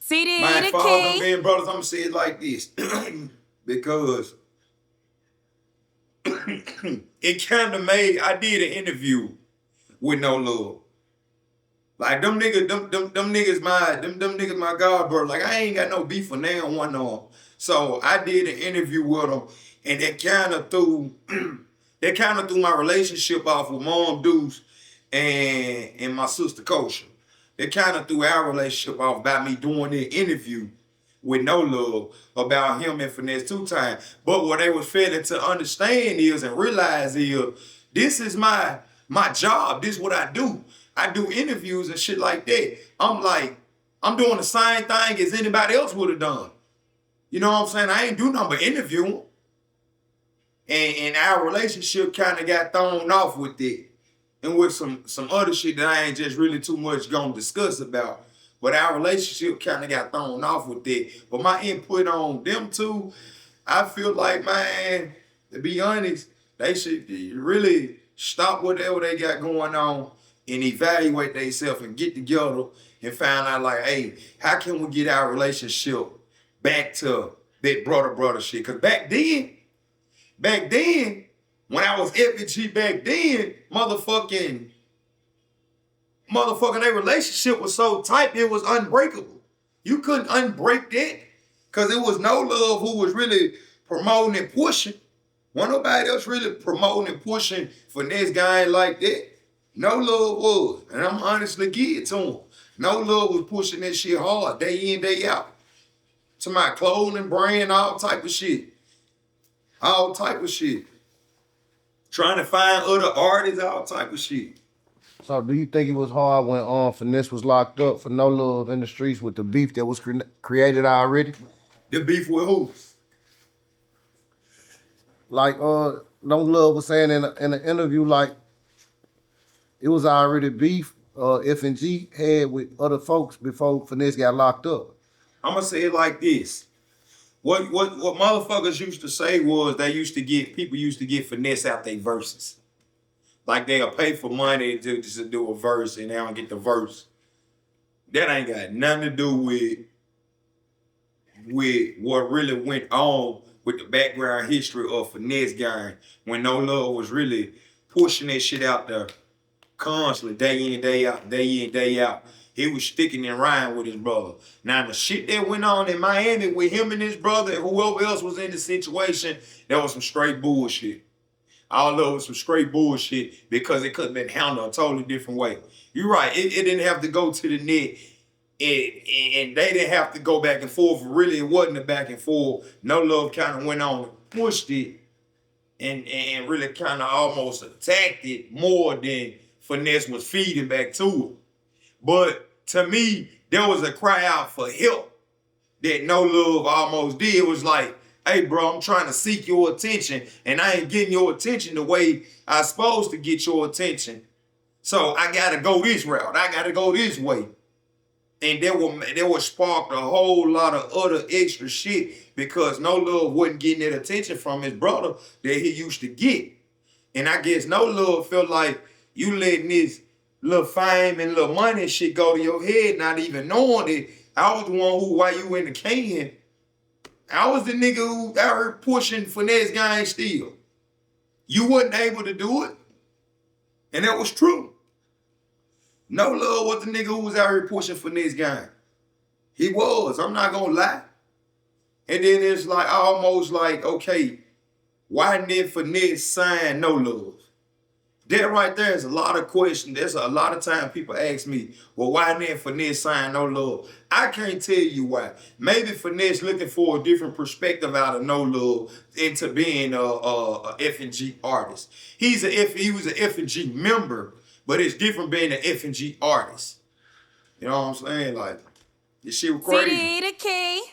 CD My the fault, key. being brothers, I'm gonna say it like this. Because it kind of made, I did an interview with No Love. Like them niggas, them niggas them niggas my god, bro. Like I ain't got no beef for now one on. So I did an interview with them, and that kind of threw my relationship off with Mom Deuce and my sister Kosha. They kind of threw our relationship off by me doing that interview with No Love about him and Finesse2Tymes. But what they was failing to understand is and realize is this is my job. This is what I do. I do interviews and shit like that. I'm doing the same thing as anybody else would have done. You know what I'm saying? I ain't do nothing but interviewing. And our relationship kind of got thrown off with it. And with some other shit that I ain't just really too much gonna discuss about. But our relationship kind of got thrown off with it. But my input on them two, I feel like, man, to be honest, they should really stop whatever they got going on and evaluate themselves and get together and find out like, hey, how can we get our relationship back to that brother shit? Because back then, when I was FNG back then, motherfucking their relationship was so tight, it was unbreakable. You couldn't unbreak that because it was No Love who was really promoting and pushing. Wasn't nobody else really promoting and pushing Finesse gang like that. No Love was, and I'm honestly give it to him. No Love was pushing that shit hard, day in, day out. To my clothing brand, all type of shit. All type of shit. Trying to find other artists, all type of shit. So do you think it was hard when Finesse was locked up for No Love in the streets with the beef that was created already? The beef with who? Like No Love was saying in an interview, like it was already beef F&G had with other folks before Finesse got locked up. I'm gonna say it like this. What motherfuckers used to say was people used to get Finesse out their verses. Like they'll pay for money to do a verse and they don't get the verse. That ain't got nothing to do with what really went on with the background history of Finesse gang when No Love was really pushing that shit out there constantly, day in, day out, day in, day out. He was sticking and riding with his brother. Now, the shit that went on in Miami with him and his brother and whoever else was in the situation, that was some straight bullshit. All of it was some straight bullshit because it could have been handled a totally different way. You're right. It didn't have to go to the net. And they didn't have to go back and forth. Really, it wasn't a back and forth. No Love kind of went on and pushed it and really kind of almost attacked it more than Finesse was feeding back to it. But to me, there was a cry out for help that No Love almost did. It was like, hey, bro, I'm trying to seek your attention, and I ain't getting your attention the way I'm supposed to get your attention. So I got to go this route. I got to go this way. And there was sparked a whole lot of other extra shit because No Love wasn't getting that attention from his brother that he used to get. And I guess No Love felt like you letting this little fame and little money and shit go to your head, not even knowing it. I was the one who, while you in the can, I was the nigga who out here pushing Finesse gang still. You wasn't able to do it. And that was true. No Love was the nigga who was out here pushing Finesse gang. He was, I'm not gonna lie. And then it's like almost like, okay, why didn't Finesse sign No Love? That right there is a lot of questions. There's a lot of time people ask me, well, why didn't Finesse sign No Love? I can't tell you why. Maybe Finesse looking for a different perspective out of No Love into being a F&G artist. He was an F&G member, but it's different being an F&G artist. You know what I'm saying? Like, this shit was crazy. CD the key.